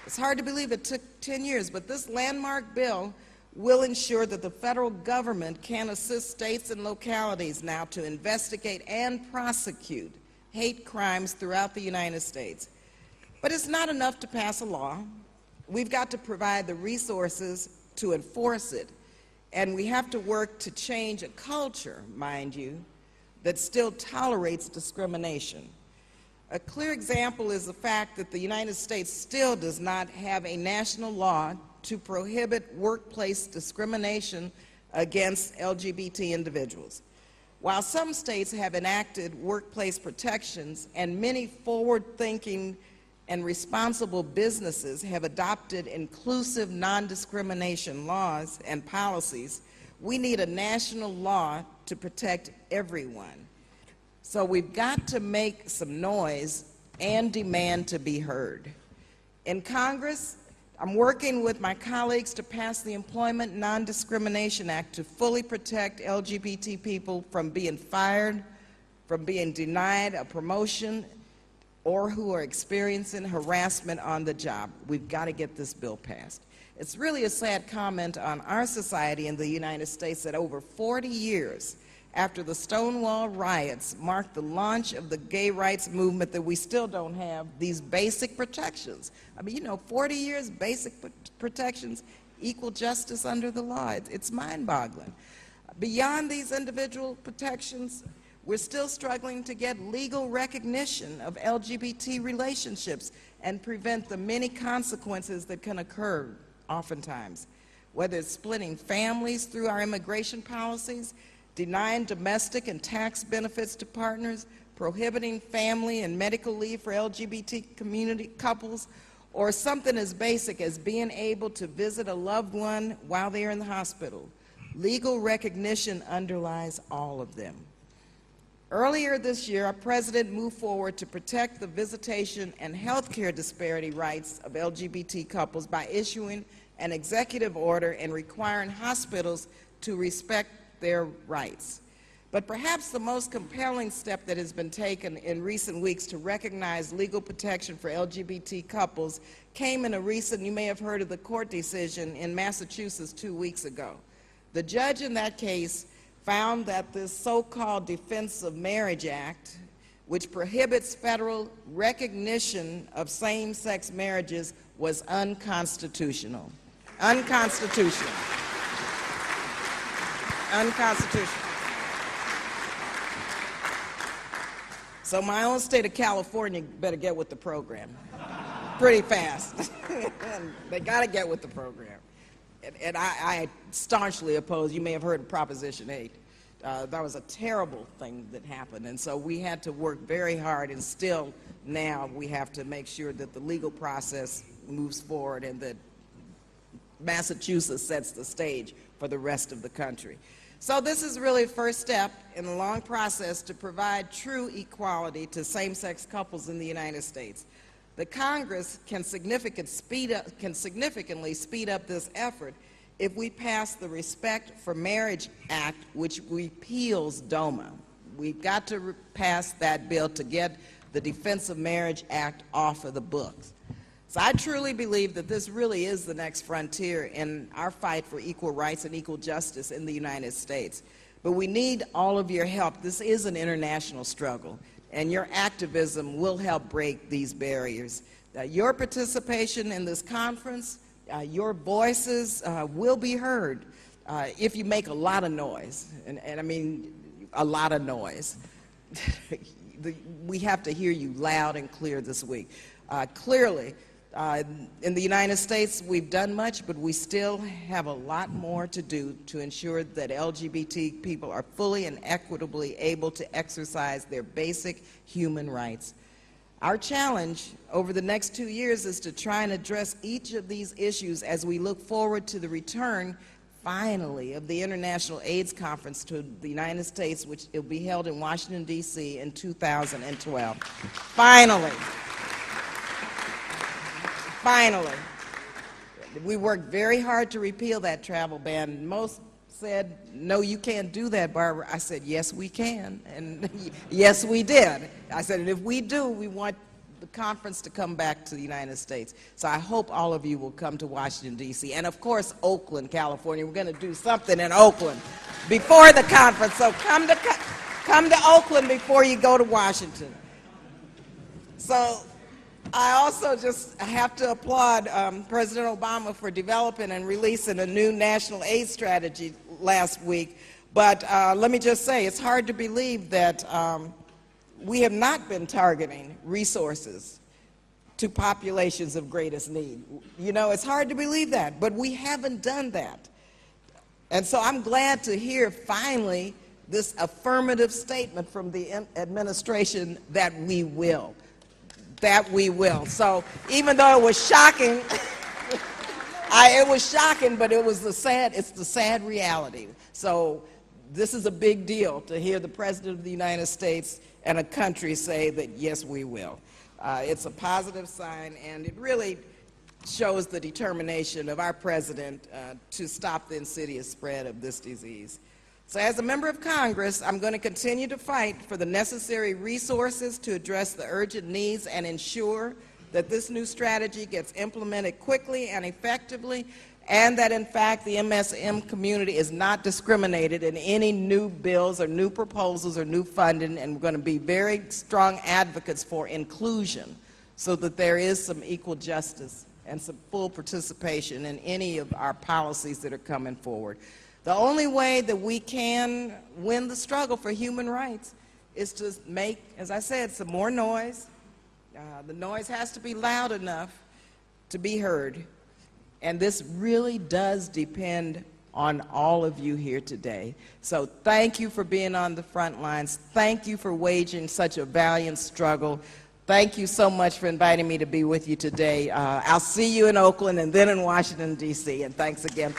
It's hard to believe it took 10 years, but this landmark bill will ensure that the federal government can assist states and localities now to investigate and prosecute hate crimes throughout the United States. But it's not enough to pass a law. We've got to provide the resources to enforce it, and we have to work to change a culture, mind you, that still tolerates discrimination. A clear example is the fact that the United States still does not have a national law to prohibit workplace discrimination against LGBT individuals. While some states have enacted workplace protections and many forward-thinking and responsible businesses have adopted inclusive non-discrimination laws and policies, we need a national law to protect everyone. So we've got to make some noise and demand to be heard. In Congress, I'm working with my colleagues to pass the Employment Non-Discrimination Act to fully protect LGBT people from being fired, from being denied a promotion, or who are experiencing harassment on the job. We've got to get this bill passed. It's really a sad comment on our society in the United States that over 40 years after the Stonewall riots marked the launch of the gay rights movement that we still don't have these basic protections. I mean, you know, 40 years, basic protections, equal justice under the law. It's mind-boggling. Beyond these individual protections, we're still struggling to get legal recognition of LGBT relationships and prevent the many consequences that can occur oftentimes, whether it's splitting families through our immigration policies, denying domestic and tax benefits to partners, prohibiting family and medical leave for LGBT community couples, or something as basic as being able to visit a loved one while they're in the hospital. Legal recognition underlies all of them. Earlier this year, our president moved forward to protect the visitation and health care disparity rights of LGBT couples by issuing an executive order and requiring hospitals to respect their rights. But perhaps the most compelling step that has been taken in recent weeks to recognize legal protection for LGBT couples came in a recent, you may have heard of the court decision in Massachusetts 2 weeks ago. The judge in that case found that this so-called Defense of Marriage Act, which prohibits federal recognition of same-sex marriages, was unconstitutional. Unconstitutional. Unconstitutional. So my own state of California better get with the program pretty fast. They got to get with the program. And I staunchly oppose, you may have heard of Proposition 8. That was a terrible thing that happened, and so we had to work very hard, and still now we have to make sure that the legal process moves forward and that Massachusetts sets the stage for the rest of the country. So this is really a first step in a long process to provide true equality to same-sex couples in the United States. The Congress can significantly speed up this effort if we pass the Respect for Marriage Act, which repeals DOMA. We've got to pass that bill to get the Defense of Marriage Act off of the books. So I truly believe that this really is the next frontier in our fight for equal rights and equal justice in the United States. But we need all of your help. This is an international struggle, and your activism will help break these barriers. Your participation in this conference, your voices will be heard if you make a lot of noise, and I mean a lot of noise. We have to hear you loud and clear this week. Clearly, in the United States, we've done much, but we still have a lot more to do to ensure that LGBT people are fully and equitably able to exercise their basic human rights. Our challenge over the next 2 years is to try and address each of these issues as we look forward to the return, finally, of the International AIDS Conference to the United States, which will be held in Washington, D.C. in 2012. Finally. Finally. We worked very hard to repeal that travel ban. Most said, no, you can't do that, Barbara. I said, yes, we can, and yes, we did. I said, and if we do, we want the conference to come back to the United States. So I hope all of you will come to Washington, D.C. And, of course, Oakland, California. We're going to do something in Oakland before the conference. So come to Oakland before you go to Washington. So I also just have to applaud President Obama for developing and releasing a new national aid strategy last week. But let me just say, it's hard to believe that we have not been targeting resources to populations of greatest need. You know, it's hard to believe that, but we haven't done that. And so I'm glad to hear finally this affirmative statement from the administration that we will. That we will. So even though it was shocking, it was shocking, but it's the sad reality. So this is a big deal to hear the President of the United States and a country say that, yes, we will. It's a positive sign, and it really shows the determination of our President to stop the insidious spread of this disease. So as a member of Congress, I'm going to continue to fight for the necessary resources to address the urgent needs and ensure that this new strategy gets implemented quickly and effectively, and that, in fact, the MSM community is not discriminated in any new bills or new proposals or new funding, and we're going to be very strong advocates for inclusion so that there is some equal justice and some full participation in any of our policies that are coming forward. The only way that we can win the struggle for human rights is to make, as I said, some more noise. The noise has to be loud enough to be heard. And this really does depend on all of you here today. So thank you for being on the front lines. Thank you for waging such a valiant struggle. Thank you so much for inviting me to be with you today. I'll see you in Oakland and then in Washington, D.C., and thanks again.